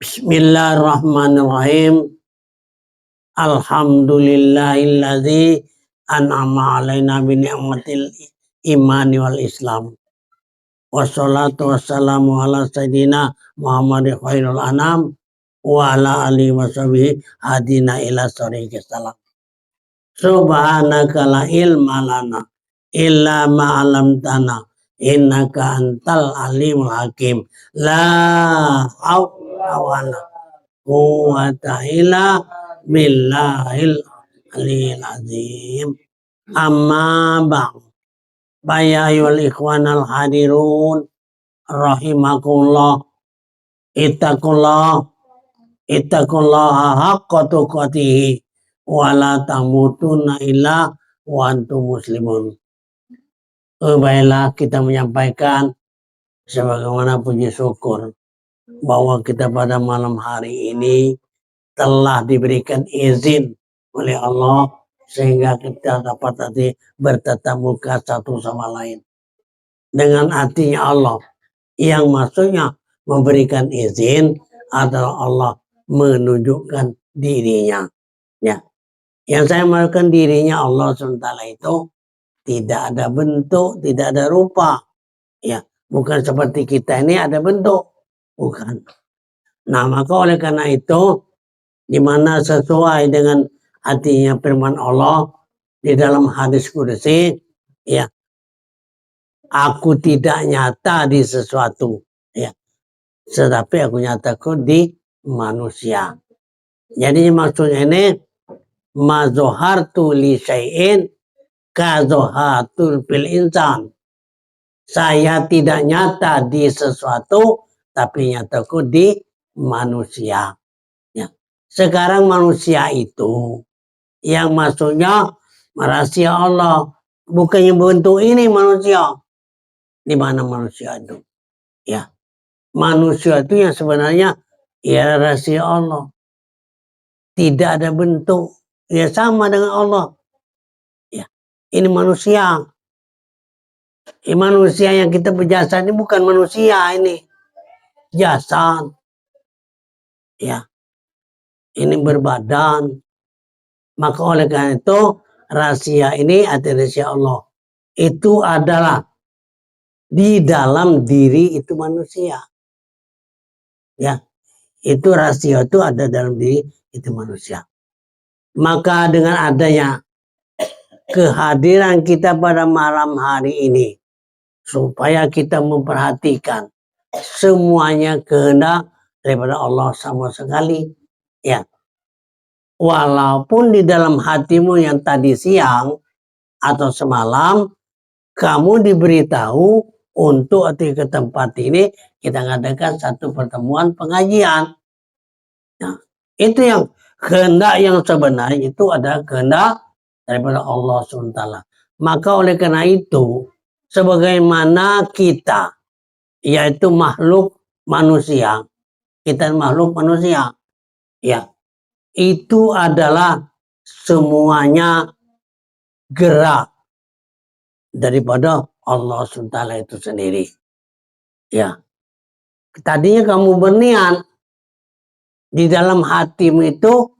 Bismillahirrahmanirrahim. Alhamdulillahilladzi an'ama alaina bi ni'matil imani wal islam. Wassalatu wassalamu ala sayyidina Muhammadin khairul anam wa ala alihi washabihi hadina ila sariqis salam. Subhanaka la ilma lana illa ma 'allamtana innaka antal alimul hakim. La haula wala quwwata illa billahil aliyil azim. Amma ba'd. Bayayul ikhwanal hadirun rahimakumullah. Ittaqullaha haqqa tuqatih wa la tamutunna illa wa antum muslimun. Baiklah, kita menyampaikan sebagaimana puji syukur bahwa kita pada malam hari ini telah diberikan izin oleh Allah sehingga kita dapat nanti bertatap muka satu sama lain dengan artinya Allah, yang maksudnya memberikan izin adalah Allah menunjukkan dirinya, ya. Yang saya melakukan dirinya Allah SWT itu tidak ada bentuk, tidak ada rupa, ya. Bukan seperti kita ini ada bentuk, bukan. Nah, maka oleh karena itu, di mana sesuai dengan artinya firman Allah di dalam hadis qudsi, ya, aku tidak nyata di sesuatu, ya, tetapi aku nyatakan di manusia. Jadi maksudnya ini ma zohartu li syai'in ka zohatul fil insan. Saya tidak nyata di sesuatu tapi nyataku di manusia. Ya. Sekarang manusia itu yang maksudnya rahasia Allah, bukannya bentuk ini manusia. Di mana manusia itu? Ya. Manusia itu yang sebenarnya ya rahasia Allah. Tidak ada bentuk, ya sama dengan Allah. Ya. Ini manusia. Manusia yang kita berjasa ini bukan manusia ini. Jasad. Ya. Ini berbadan. Maka oleh karena itu rahasia ini adalah rahasia Allah. Itu adalah di dalam diri itu manusia. Ya. Itu rahasia itu ada dalam diri itu manusia. Maka dengan adanya kehadiran kita pada malam hari ini, supaya kita memperhatikan semuanya kehendak daripada Allah sama sekali, ya. Walaupun di dalam hatimu yang tadi siang atau semalam kamu diberitahu untuk ke tempat ini kita ngadakan satu pertemuan pengajian. Nah, itu yang kehendak yang sebenarnya itu adalah kehendak daripada Allah SWT. Maka oleh karena itu, sebagaimana kita, yaitu makhluk manusia, kita makhluk manusia, ya, itu adalah semuanya gerak daripada Allah SWT itu sendiri. Ya, tadinya kamu berniat di dalam hatimu itu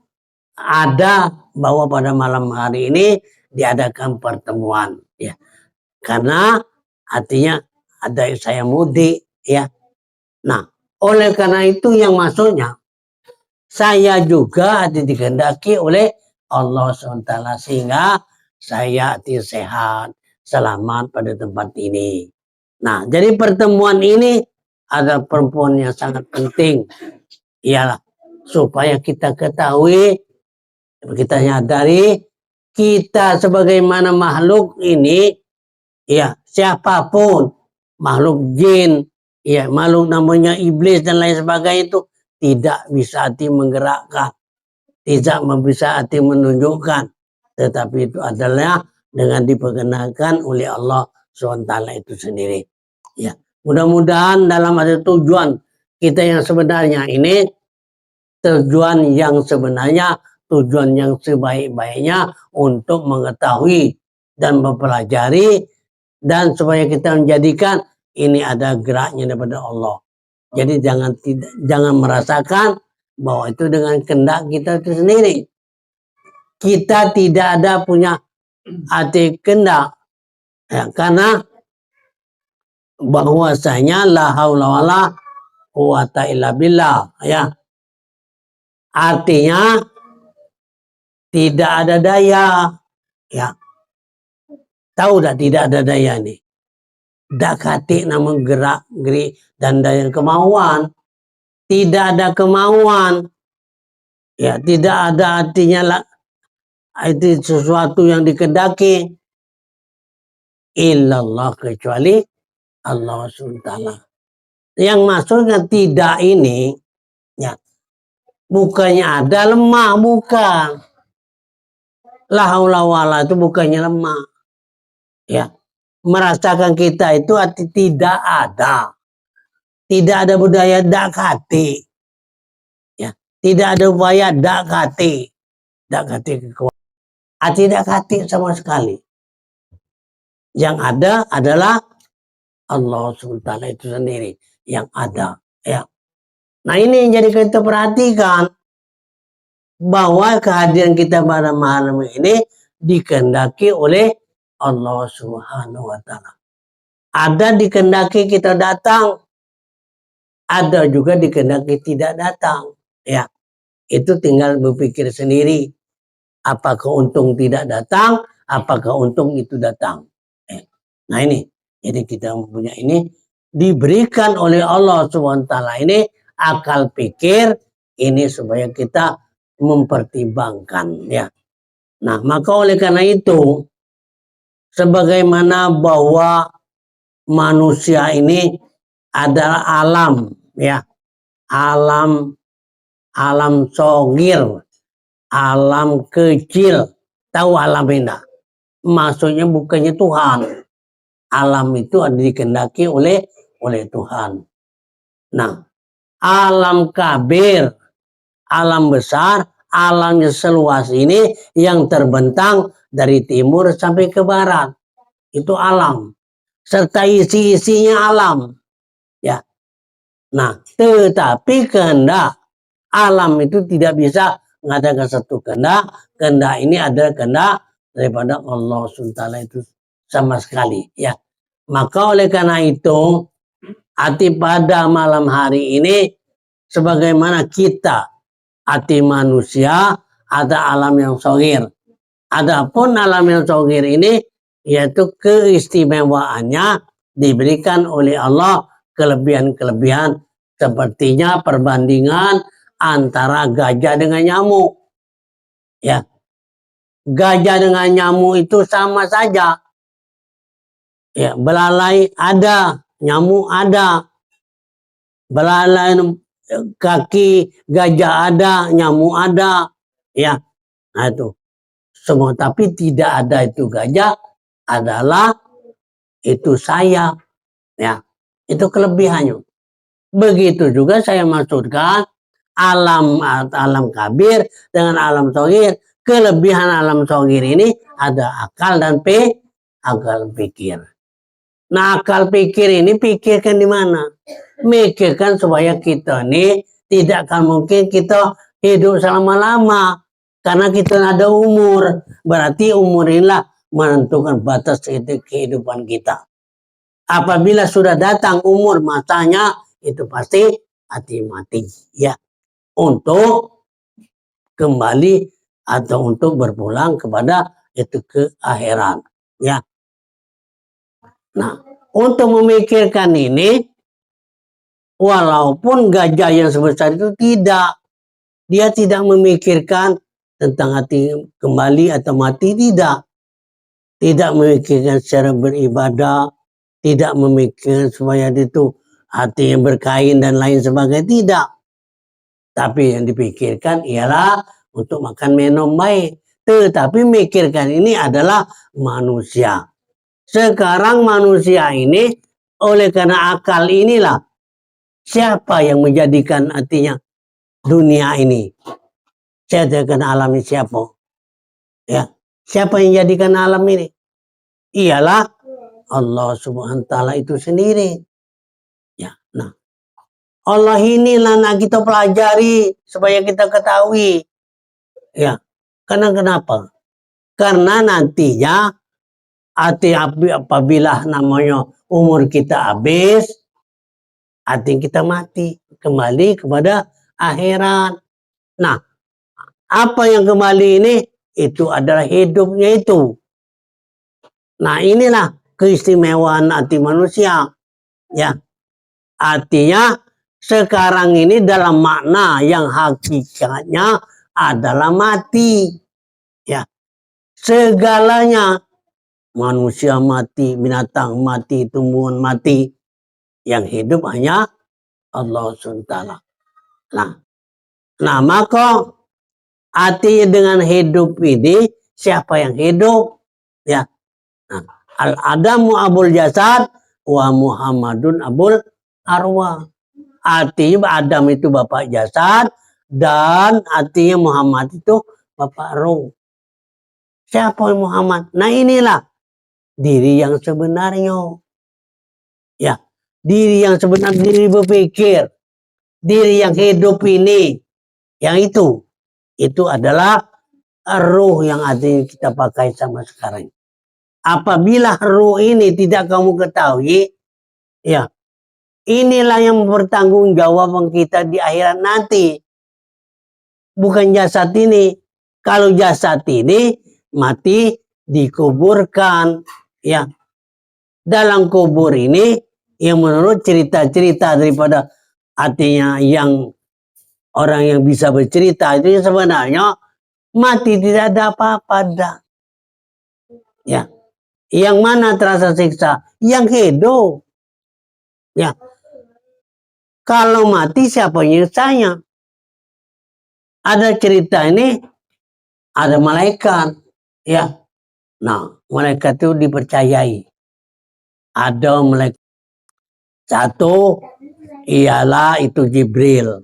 ada bahwa pada malam hari ini diadakan pertemuan, ya. Karena artinya ada saya mudik, ya. Nah, oleh karena itu yang maksudnya saya juga dikehendaki oleh Allah SWT sehingga saya sehat, selamat pada tempat ini. Nah, jadi pertemuan ini ada perempuan yang sangat penting, ialah supaya kita ketahui, kita nyadari kita sebagaimana makhluk ini, ya, siapapun, makhluk jin, ya, makhluk namanya iblis dan lain sebagainya itu tidak bisa hati menggerakkan, tidak bisa hati menunjukkan, tetapi itu adalah dengan diperkenalkan oleh Allah SWT itu sendiri. Ya, mudah-mudahan dalam ada tujuan kita yang sebenarnya ini, tujuan yang sebenarnya, tujuan yang sebaik-baiknya untuk mengetahui dan mempelajari, dan supaya kita menjadikan ini ada geraknya daripada Allah. Jadi jangan merasakan bahwa itu dengan kehendak kita itu sendiri. Kita tidak ada punya hati kehendak, ya, karena bahwasanya la haula wala quwata illa billah, ya. Artinya tidak ada daya, ya. Tahu dah tidak ada daya nih. Dak kati nama gerak geri dan daya kemauan. Tidak ada kemauan, ya, tidak ada artinya lah, itu sesuatu yang dikehendaki illallah, kecuali Allah SWT. Yang maksudnya tidak ini, ya, bukannya ada lemah, bukan. La haula wala itu bukannya lemah, ya. Merasakan kita itu arti tidak ada. Tidak ada budaya dak hati, ya. Tidak ada upaya dak hati. Dak hati kekuatan. Tidak hati sama sekali. Yang ada adalah Allah SWT itu sendiri yang ada, ya. Nah, ini yang jadi kita perhatikan bahwa kehadiran kita pada malam ini dikehendaki oleh Allah Subhanahu wa taala. Ada dikehendaki kita datang, ada juga dikehendaki tidak datang, ya. Itu tinggal berpikir sendiri. Apakah untung tidak datang, apakah untung itu datang. Nah, ini jadi kita punya ini diberikan oleh Allah Subhanahu wa taala ini akal pikir ini supaya kita mempertimbangkan, ya. Nah, maka oleh karena itu sebagaimana bahwa manusia ini adalah alam, ya. Alam sogir, alam kecil. Tahu alam ini? Maksudnya bukannya Tuhan. Alam itu ada dikehendaki oleh Tuhan. Nah, alam kabir, alam besar, alamnya seluas ini yang terbentang dari timur sampai ke barat. Itu alam. Serta isi-isinya alam. Ya. Nah, tetapi kehendak alam itu tidak bisa mengadakan satu kehendak. Kehendak ini adalah kehendak daripada Allah SWT itu sama sekali, ya. Maka oleh karena itu hati pada malam hari ini sebagaimana kita hati manusia ada alam yang shogir. Adapun alam yang shogir ini yaitu keistimewaannya diberikan oleh Allah kelebihan-kelebihan sepertinya perbandingan antara gajah dengan nyamuk, ya. Gajah dengan nyamuk itu sama saja, ya. Belalai ada, nyamuk ada. Belalai kaki gajah ada, nyamuk ada, ya. Nah, itu semua, tapi tidak ada itu gajah adalah itu sayap, ya. Itu kelebihannya. Begitu juga saya maksudkan alam kabir dengan alam shogir. Kelebihan alam shogir ini ada akal dan akal pikir. Nah, akal pikir ini pikirkan di mana? Mikirkan supaya kita ini tidak akan mungkin kita hidup selama-lama. Karena kita ada umur. Berarti umur inilah menentukan batas kehidupan kita. Apabila sudah datang umur masanya, itu pasti hati mati, ya. Untuk kembali atau untuk berpulang kepada itu ke akhirat, ya. Nah, untuk memikirkan ini, walaupun gajah yang sebesar itu dia tidak memikirkan tentang hati kembali atau mati, tidak memikirkan secara beribadah, tidak memikirkan supaya itu hati yang berkain dan lain sebagainya, tidak. Tapi yang dipikirkan ialah untuk makan minum baik. Tetapi mikirkan ini adalah manusia. Sekarang manusia ini oleh karena akal inilah siapa yang menjadikan artinya dunia ini. Saya tidak akan alami siapa. Ya, siapa yang jadikan alam ini? Ialah Allah Subhanahu wa taala itu sendiri. Ya, nah. Allah inilah nak kita pelajari supaya kita ketahui. Ya, karena kenapa? Karena nantinya apabila namanya umur kita habis, artinya kita mati, kembali kepada akhirat. Nah, apa yang kembali ini itu adalah hidupnya itu. Nah, inilah keistimewaan hati manusia. Ya, artinya sekarang ini dalam makna yang hakikatnya adalah mati. Ya, segalanya, manusia mati, binatang mati, tumbuhan mati, yang hidup hanya Allah SWT. Nah, maka artinya dengan hidup ini siapa yang hidup? Ya, nah, Al-Adamu abul jasad wa Muhammadun abul arwah. Artinya Adam itu bapak jasad dan artinya Muhammad itu bapak roh. Siapa Muhammad? Nah, inilah diri yang sebenarnya. Ya, diri yang sebenarnya, diri berpikir, diri yang hidup ini, yang itu adalah ruh yang artinya kita pakai sama sekarang. Apabila ruh ini tidak kamu ketahui, ya, inilah yang bertanggung kita di akhirat nanti. Bukan jasad ini. Kalau jasad ini mati dikuburkan, ya. Dalam kubur ini yang menurut cerita-cerita daripada artinya yang orang yang bisa bercerita itu sebenarnya mati tidak ada apa-apa dah. Ya. Yang mana terasa siksa? Yang hidup. Ya. Kalau mati siapa yang nyiksa? Ada cerita ini, ada malaikat. Ya. Nah, malaikat itu dipercayai. Ada malaikat satu ialah itu Jibril.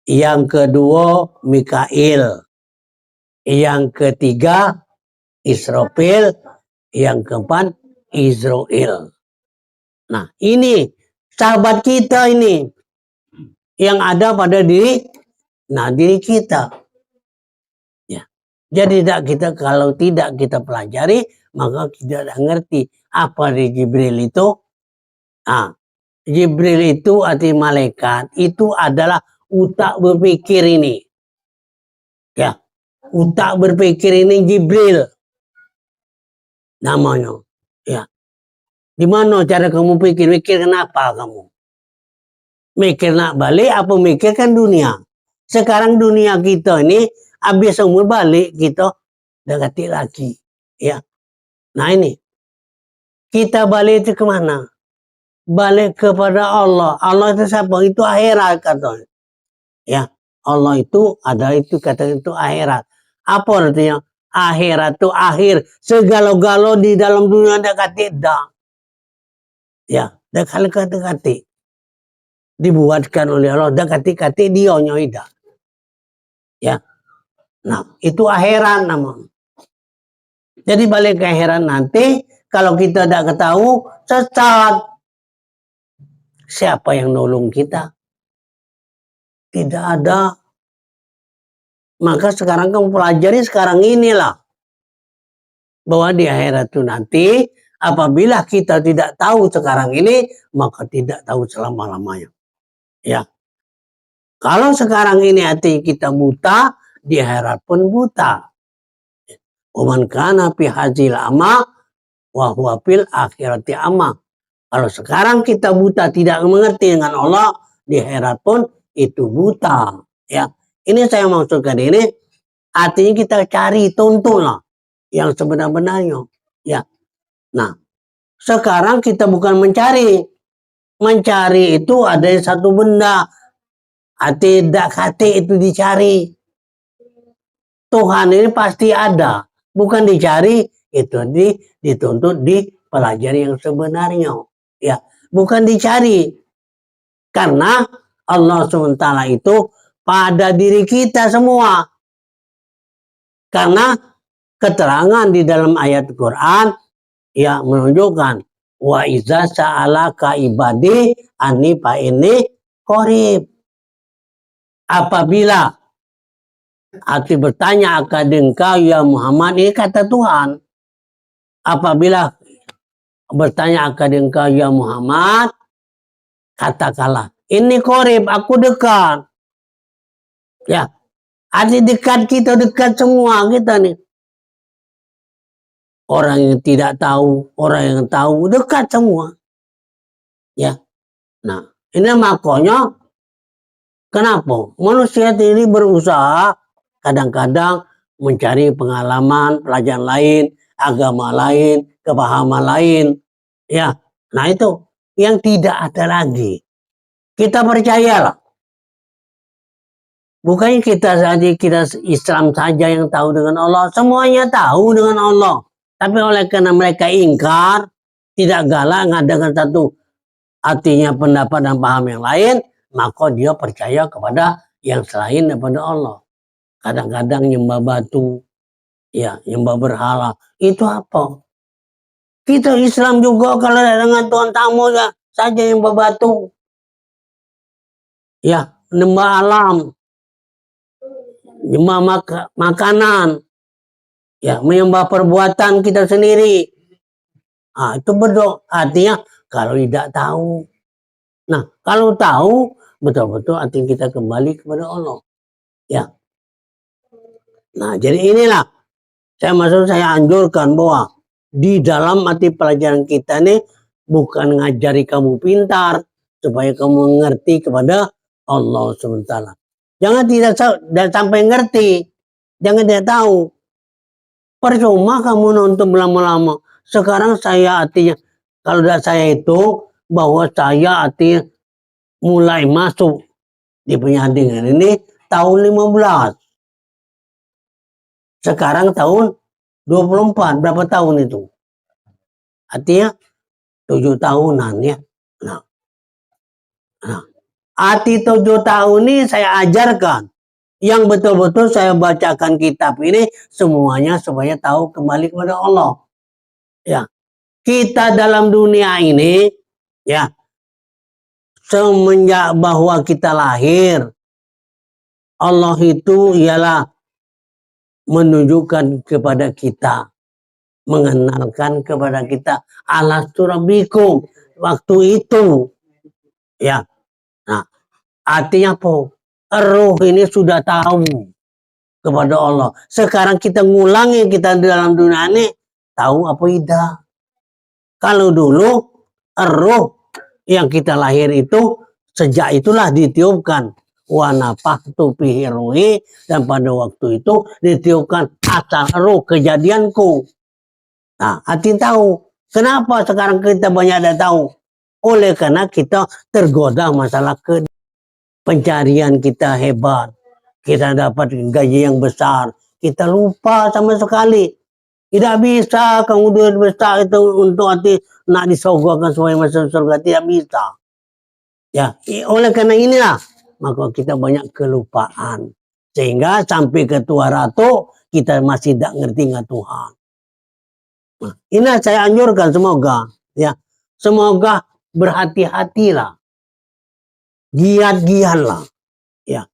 Yang kedua Mikail. Yang ketiga Israfil. Yang keempat Israel. Nah, ini sahabat kita ini yang ada pada diri kita. Ya. Jadi kalau tidak kita pelajari, maka kita tidak ngerti apa di Jibril itu. Nah, Jibril itu arti malaikat, itu adalah utak berpikir ini. Ya, utak berpikir ini Jibril namanya. Ya. Di mana cara kamu mikir kenapa kamu? Mikir nak balik apa mikirkan dunia? Sekarang dunia kita ini habis umur balik kita udah ganti lagi. Ya. Nah, ini kita balik itu kemana? Balik kepada Allah. Allah itu siapa? Itu akhirat katanya. Ya, Allah itu ada itu kata itu akhirat. Apa artinya? Akhirat itu akhir. Segala-gala di dalam dunia ada kata dah. Ya, dah kata-kata dibuatkan oleh Allah. Dah kata-kata dia nyoida. Ya. Nah, itu akhirat namanya. Jadi balik ke akhirat nanti, kalau kita tidak ketahui, sesat. Siapa yang nolong kita? Tidak ada. Maka sekarang kamu pelajari sekarang inilah. Bahwa di akhirat itu nanti, apabila kita tidak tahu sekarang ini, maka tidak tahu selama-lamanya. Ya. Kalau sekarang ini hati kita buta, di akhirat pun buta. Waman kana fi hadzil ama wa huwa fil akhirati ama. Kalau sekarang kita buta tidak mengerti dengan Allah, di akhirat pun itu buta. Ya, ini saya maksudkan ini artinya kita cari tuntunlah yang sebenar-benarnya. Ya, nah sekarang kita bukan mencari itu ada satu benda, tidak kate itu dicari. Tuhan ini pasti ada, bukan dicari, itu dituntut dipelajari yang sebenarnya. Ya, bukan dicari. Karena Allah SWT itu pada diri kita semua. Karena keterangan di dalam ayat Quran ya menunjukkan wa iza sa'alaka ibadi anni fa inni Qorib. Apabila hati bertanya akan engkau ya Muhammad, ini kata Tuhan. Apabila bertanya akan engkau ya Muhammad, katakanlah, ini qorib, aku dekat. Ya, arti dekat, kita dekat semua kita nih. Orang yang tidak tahu, orang yang tahu, dekat semua. Ya, nah ini makanya kenapa manusia ini berusaha kadang-kadang mencari pengalaman, pelajaran lain, agama lain, kepahaman lain. Ya, nah itu yang tidak ada lagi. Kita percayalah. Bukannya kita Islam saja yang tahu dengan Allah, semuanya tahu dengan Allah. Tapi oleh karena mereka ingkar, tidak galak dengan satu artinya pendapat dan paham yang lain, maka dia percaya kepada yang selain daripada Allah. Kadang-kadang nyembah batu, ya, nyembah berhala. Itu apa? Kita Islam juga kalau dengan Tuhan tamu ya, saja nyembah batu. Ya, nyembah alam. Nyembah makanan. Ya, menyembah perbuatan kita sendiri. Ah, itu berdoa. Artinya kalau tidak tahu. Nah, kalau tahu, betul-betul artinya kita kembali kepada Allah. Ya. Nah, jadi inilah saya anjurkan bahwa di dalam arti pelajaran kita ini bukan ngajari kamu pintar supaya kamu mengerti kepada Allah SWT. Jangan tidak sampai ngerti, jangan tidak tahu. Percuma kamu nonton lama-lama. Sekarang saya artinya, kalau tidak saya itu, bahwa saya artinya mulai masuk di penyandingan ini tahun 15. Sekarang tahun 24. Berapa tahun itu? Artinya 7 tahunan ya. Nah, arti 7 tahun ini saya ajarkan. Yang betul-betul saya bacakan kitab ini semuanya supaya tahu kembali kepada Allah. Ya, kita dalam dunia ini ya semenjak bahwa kita lahir, Allah itu ialah menunjukkan kepada kita, mengenalkan kepada kita alastu rabbikum waktu itu. Ya. Nah, artinya apa? Roh ini sudah tahu kepada Allah. Sekarang kita ngulangi kita di dalam dunia ini tahu apa tidak. Kalau dulu roh yang kita lahir itu sejak itulah ditiupkan wa nafaktu fihi ruhi, dan pada waktu itu ditiupkan asal roh kejadianku. Nah, hati tahu. Kenapa sekarang kita banyak tidak tahu? Oleh karena kita tergoda masalah pencarian kita hebat. Kita dapat gaji yang besar. Kita lupa sama sekali. Tidak bisa kamu duit besar itu untuk hati nak disogokan supaya masuk surga. Tidak bisa. Ya, oleh karena inilah maka kita banyak kelupaan. Sehingga sampai ke tua ratu kita masih tidak ngerti dengan Tuhan. Nah, ini saya anjurkan semoga ya. Semoga berhati-hatilah. Giat-giatlah. Ya.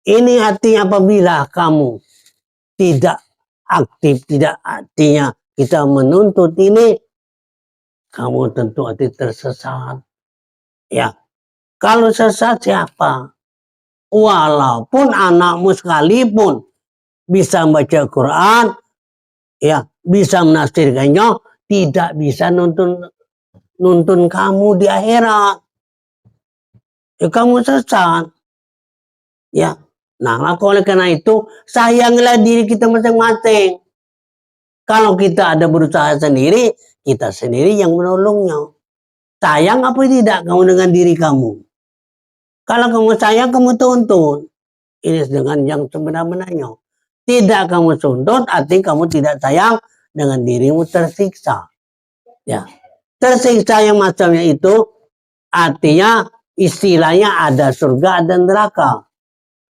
Ini artinya apabila kamu tidak aktif, tidak artinya kita menuntut ini, kamu tentu arti tersesat. Ya. Kalau sesat siapa? Walaupun anakmu sekalipun bisa membaca Quran, ya, bisa menafsirkannya, tidak bisa nuntun kamu di akhirat. Ya, kamu sesat. Ya. Nah, oleh karena itu, sayanglah diri kita masing-masing. Kalau kita ada berusaha sendiri, kita sendiri yang menolongnya. Sayang apa tidak kamu dengan diri kamu? Kalau kamu sayang, kamu tuntun. Ini dengan yang sebenar-benarnya. Tidak kamu tuntut, artinya kamu tidak sayang dengan dirimu tersiksa. Ya. Tersiksa yang macamnya itu, artinya istilahnya ada surga dan neraka.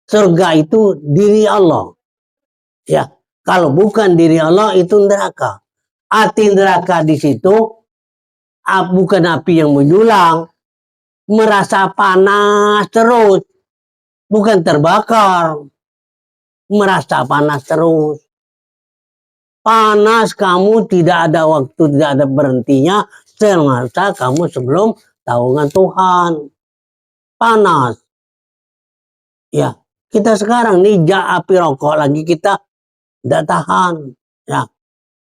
Surga itu diri Allah. Ya, kalau bukan diri Allah itu neraka. Arti neraka di situ bukan api yang menyulang, merasa panas terus, bukan terbakar, merasa panas terus. Panas kamu tidak ada waktu, tidak ada berhentinya semasa kamu sebelum tahunan Tuhan. Panas. Ya, kita sekarang nih api rokok lagi kita tidak tahan. Ya,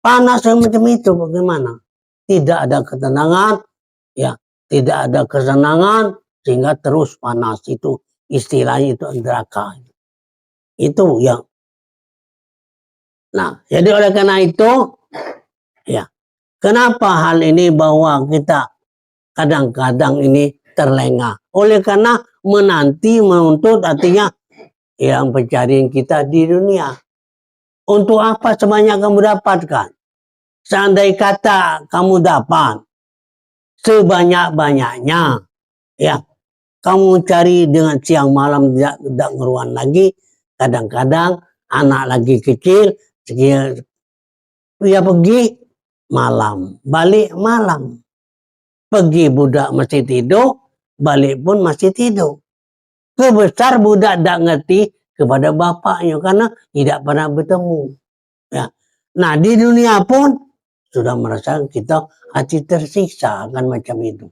panas yang macam itu bagaimana? Tidak ada ketenangan, ya, tidak ada kesenangan sehingga terus panas itu istilahnya itu neraka. Itu yang. Nah, jadi oleh karena itu, ya, kenapa hal ini bahwa kita kadang-kadang ini terlengah? Oleh karena menanti, menuntut artinya yang pencarian kita di dunia. Untuk apa sebanyak kamu dapatkan? Seandai kata kamu dapat sebanyak-banyaknya, ya, kamu cari dengan siang malam tidak ngeruan lagi, kadang-kadang anak lagi kecil, ya pergi malam, balik malam. Pergi budak masih tidur, balik pun masih tidur. Kebesar budak tidak ngerti kepada bapaknya karena tidak pernah bertemu. Ya. Nah di dunia pun sudah merasa kita hati tersiksa akan macam itu.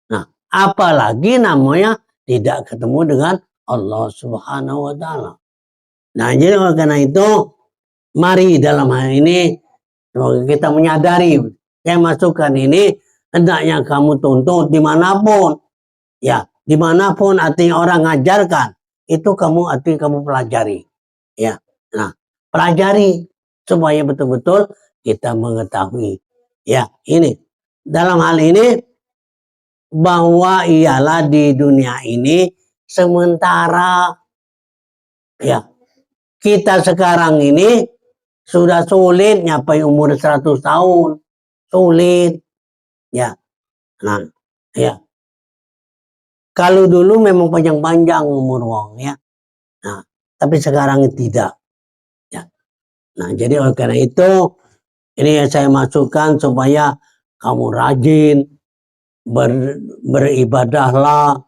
Nah apalagi namanya tidak ketemu dengan Allah Subhanahu Wa Taala. Nah jadi oleh karena itu mari dalam hal ini kita menyadari saya masukkan ini hendaknya kamu tuntut dimanapun. Ya, dimanapun artinya orang ngajarkan, itu artinya kamu pelajari. Ya, nah, pelajari supaya betul-betul kita mengetahui. Ya, ini dalam hal ini bahwa ialah di dunia ini sementara. Ya, kita sekarang ini sudah sulit nyapai umur 100 tahun, sulit. Ya, nah, ya. Kalau dulu memang panjang-panjang umur wong ya. Nah, tapi sekarang tidak. Ya. Nah, jadi oleh karena itu ini yang saya masukkan supaya kamu rajin beribadahlah,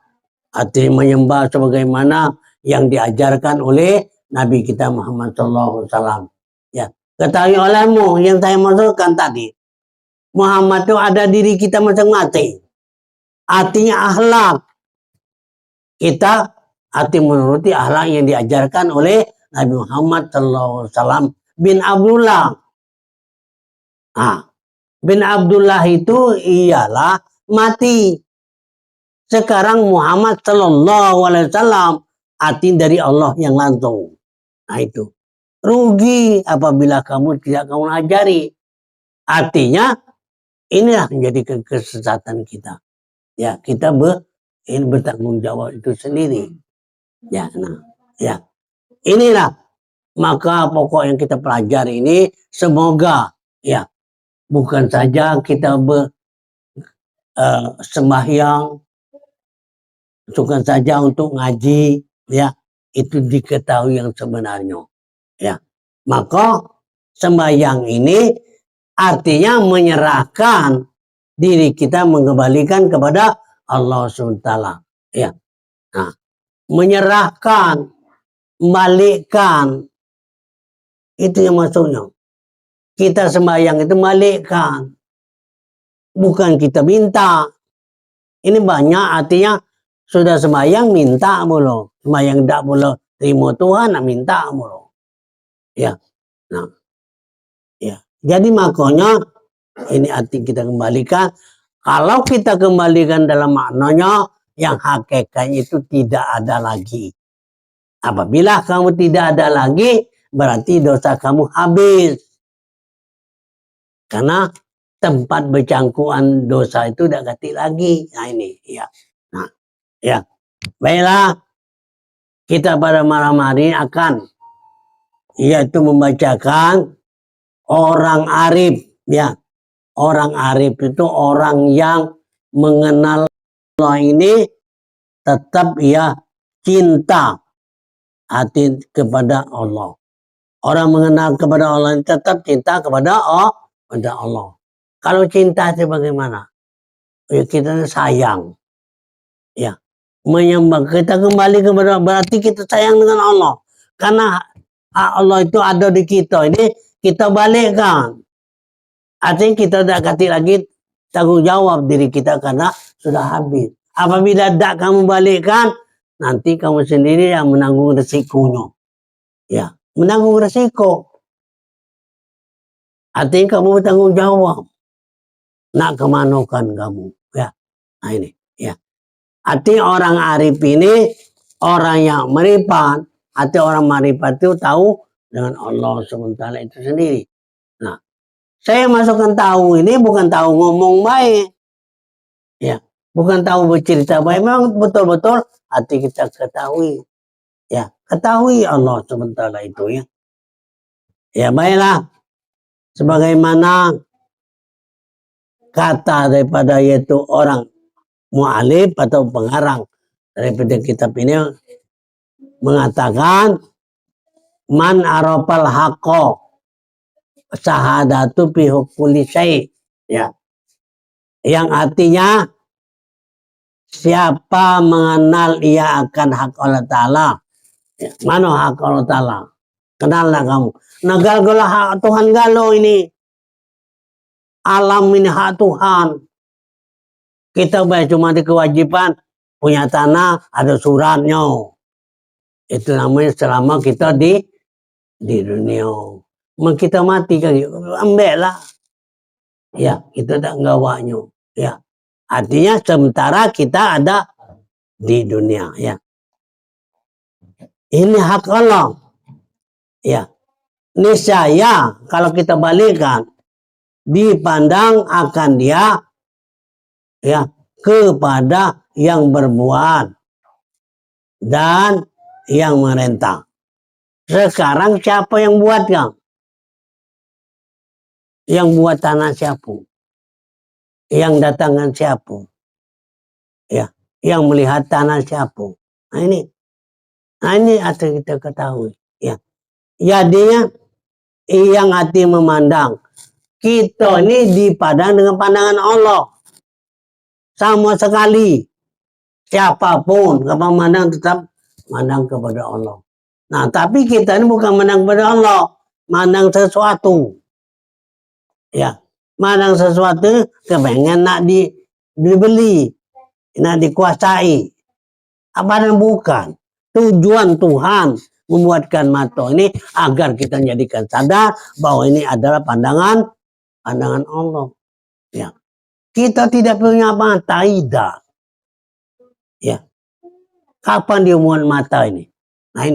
artinya menyembah sebagaimana yang diajarkan oleh Nabi kita Muhammad SAW. Ya, ketahui olehmu yang saya masukkan tadi. Muhammad itu ada diri kita masing-masing. Artinya akhlak. Kita hati menuruti akhlak yang diajarkan oleh Nabi Muhammad SAW bin Abdullah. Nah, bin Abdullah itu ialah mati. Sekarang Muhammad SAW arti dari Allah yang langsung. Nah itu rugi apabila kamu tidak kamu ajari. Artinya inilah menjadi kesesatan kita. Ya kita ini bertanggung jawab itu sendiri. Ya, nah, ya. Inilah maka pokok yang kita pelajari ini semoga ya bukan saja kita sembahyang, bukan saja untuk ngaji, ya itu diketahui yang sebenarnya. Ya, maka sembahyang ini artinya menyerahkan diri kita mengembalikan kepada Allah SWT. Ya, nah, menyerahkan, membalikkan, itu yang maksudnya. Kita sembahyang itu balikkan, bukan kita minta. Ini banyak artinya sudah sembahyang minta mulu, sembahyang tidak boleh terima Tuhan minta mulu. Ya, nah, ya. Jadi makanya ini arti kita kembalikan. Kalau kita kembalikan dalam maknanya yang hakikatnya itu tidak ada lagi. Apabila kamu tidak ada lagi, berarti dosa kamu habis. Karena tempat bercangkuan dosa itu tidak ganti lagi. Nah ini, ya. Nah, ya. Baiklah, kita pada malam hari akan yaitu membacakan orang arif, ya. Orang arif itu orang yang mengenal Allah ini tetap ia cinta hati kepada Allah. Orang mengenal kepada Allah tetap cinta kepada Allah. Kalau cinta itu bagaimana? Ya kita sayang. Ya, menyembah, kita kembali kepada, berarti kita sayang dengan Allah, karena Allah itu ada di kita. Ini kita balikkan, artinya kita tidak kasih lagi tanggung jawab diri kita karena sudah habis. Apabila tidak kamu balikkan, nanti kamu sendiri yang menanggung resikonya. Ya, menanggung resiko. Artinya kamu bertanggung jawab. Nak kemana kan kamu? Ya, nah ini. Ya, artinya orang arif ini orang yang marifat. Arti orang marifat itu tahu dengan Allah SWT itu sendiri. Nah, saya masukkan tahu ini bukan tahu ngomong baik. Ya, bukan tahu bercerita baik. Memang betul-betul hati kita ketahui. Ya, ketahui Allah SWT itu ya. Ya, baiklah. Sebagaimana kata daripada yaitu orang mu'alif atau pengarang daripada kitab ini mengatakan man arafal haqqo syahadatu fi kulli syai', ya, yang artinya siapa mengenal ia akan hak Allah Ta'ala, ya, mana hak Allah Ta'ala, kenallah kamu. Nah, galah hak Tuhan galau ini, alam ini hak Tuhan. Kita cuma di kewajiban punya tanah, ada suratnya. Itu namanya selama kita di dunia. Kita mati kan, ambil lah. Ya, kita tak ngawaknya. Ya, artinya sementara kita ada di dunia. Ya, ini hak Allah. Ya, niscaya kalau kita balikkan, dipandang akan dia, ya, kepada yang berbuat dan yang merentah. Sekarang siapa yang buat, Kang? Yang buat tanah siapa? Yang datangkan siapa? Ya, yang melihat tanah siapa? Nah ini harus kita ketahui. Ya, jadinya yang hati memandang, kita ini dipandang dengan pandangan Allah. Sama sekali. Siapapun memandang tetap mandang kepada Allah. Nah, tapi kita ini bukan mandang kepada Allah, mandang sesuatu. Ya, mandang sesuatu kepengen nak dibeli, nak dikuasai. Apa yang bukan? Tujuan Tuhan membuatkan mata ini agar kita jadikan sadar bahwa ini adalah pandangan Allah. Ya, kita tidak punya mata, tidak. Ya, kapan dia muat mata ini? Nah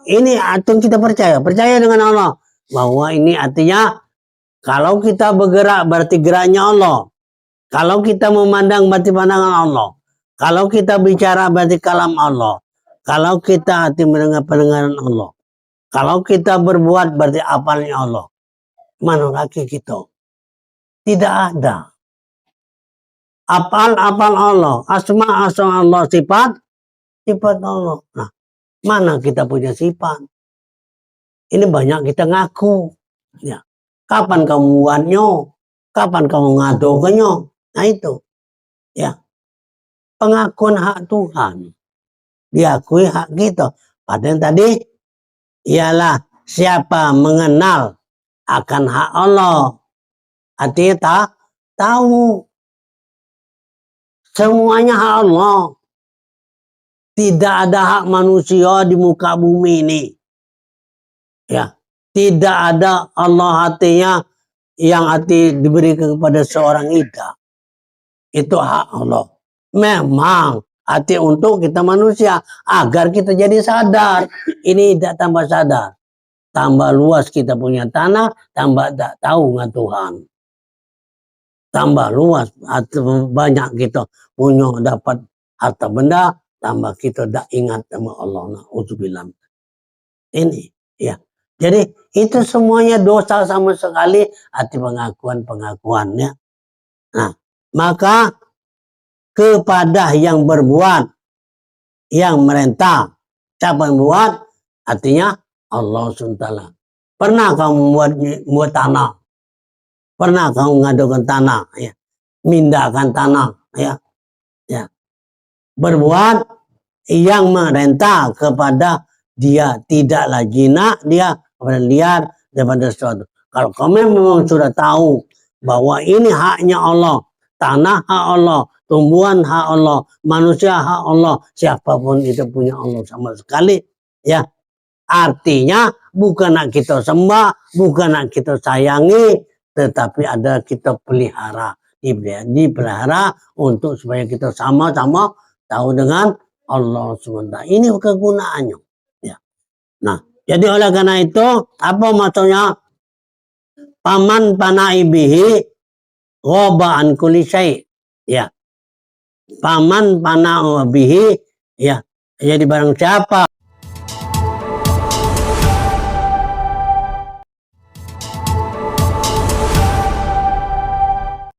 ini atung kita percaya dengan Allah bahwa ini artinya kalau kita bergerak berarti geraknya Allah. Kalau kita memandang berarti pandangan Allah. Kalau kita bicara berarti kalam Allah. Kalau kita hati mendengar pendengaran Allah. Kalau kita berbuat berarti apalnya Allah. Mana lagi kita? Tidak ada. Apal Allah, asma Allah, sifat Allah. Nah, mana kita punya sifat? Ini banyak kita ngaku. Ya. Kapan kamu buatnya? Kapan kamu ngadokannya? Nah itu. Ya. Pengakuan hak Tuhan. Diakui hak kita. Padahal tadi ialah siapa mengenal akan hak Allah. Artinya tak tahu. Semuanya hak Allah. Tidak ada hak manusia di muka bumi ini. Ya, tidak ada Allah hatinya yang hati diberikan kepada seorang ida. Itu hak Allah. Memang hati untuk kita manusia agar kita jadi sadar. Ini tidak tambah sadar. Tambah luas kita punya tanah, tambah tak tahu dengan Tuhan. Tambah luas, banyak kita punya dapat harta benda, tambah kita tak ingat sama Allah. Na'udzubillah. Ini, ya. Jadi itu semuanya dosa sama sekali, arti pengakuannya. Nah, maka kepada yang berbuat, yang merentah, siapa yang buat? Artinya Allah SWT. Pernah kamu membuat tanah? Pernah kamu ngadukan tanah? Ya. Mindahkan tanah? Ya. Ya. berbuat yang merentah kepada dia, tidak lagi dia kepada liar daripada sesuatu. Kalau kamu memang sudah tahu bahwa ini haknya Allah, tanah hak Allah, tumbuhan hak Allah, manusia hak Allah, siapapun itu punya Allah sama sekali, ya. Artinya bukan nak kita sembah, bukan nak kita sayangi, tetapi ada kita pelihara, dipelihara untuk supaya kita sama-sama tahu dengan Allah SWT. Ini kegunaannya. Ya. Nah, jadi oleh karena itu, apa maksudnya? Paman panai bihi ghoba an kulli syai'. Ya. Paman panai bihi, ya. Jadi barang siapa